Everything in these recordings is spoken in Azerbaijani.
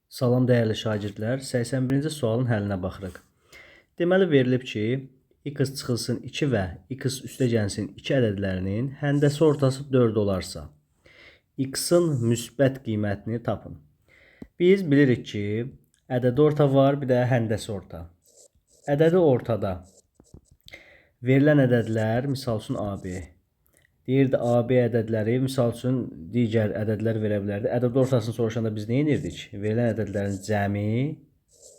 Salam dəyərli şagirdlər, 81-ci sualın həllinə baxırıq. Deməli verilib ki, x çıxılsın 2 və x üstəgəlsin 2 ədədlərinin həndəsi ortası 4 olarsa, x-in müsbət qiymətini tapın. Biz bilirik ki, ədədi orta var, bir də həndəsi orta. Ədədi ortada verilən ədədlər, misal üçün AB. Deyirdi AB ədədləri, misal üçün digər ədədlər verə bilərdi. Ədəd ortasını soruşanda biz nə edirdik? Verilən ədədlərin cəmi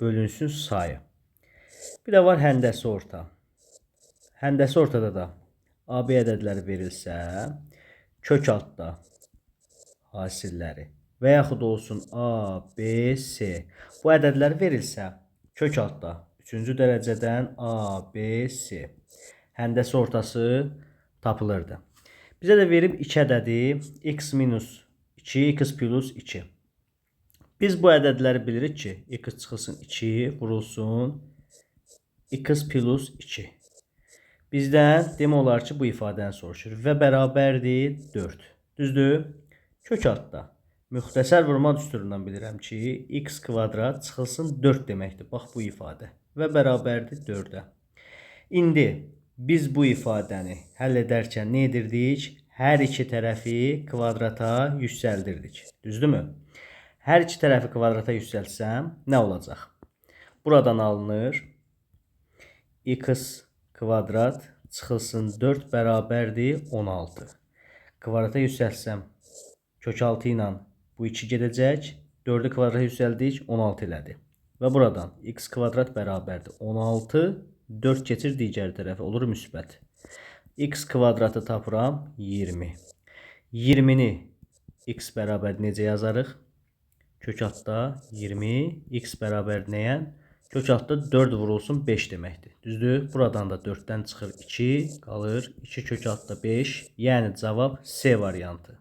bölünsün sayı. Bir də var həndəsi orta. Həndəsi ortada da AB ədədləri verilsə, kök altda hasilləri və yaxud olsun A, B, C. Bu ədədlər verilsə, kök altda 3-cü dərəcədən A, B, C. Həndəsi ortası tapılırdı. Bizə də verib 2 ədədi x minus 2, x plus 2. Biz bu ədədləri bilirik ki, x çıxılsın 2, vurulsun x plus 2. Bizdən demək olar ki, bu ifadəni soruşur və bərabərdir 4. Düzdür? Kök altda müxtəsər vurma düsturundan bilirəm ki, x kvadrat çıxılsın 4 deməkdir. Bax bu ifadə və bərabərdir 4-ə. İndi biz bu ifadəni həll edərkən nə edirdik? Hər iki tərəfi kvadrata yüksəldirdik. Düzdürmü? Hər iki tərəfi kvadrata yüksəltsəm nə olacaq? Buradan alınır. X kvadrat çıxılsın 4 bərabərdir 16. Kvadrata yüksəltsəm kök 6 ilə bu 2 gedəcək. 4-ü kvadrata yüksəldik 16 elədi. Və buradan x kvadrat bərabərdir 16. 4 keçir digər tərəfə, olur müsbət. X kvadratı tapıram 20. 20-ni x bərabər necə yazarıq? Kök altda 20, x bərabər nəyə? Kök altda 4 vurulsun 5 deməkdir. Düzdür? Buradan da 4-dən çıxır 2, qalır 2 kök altda 5. Yəni cavab C variantı.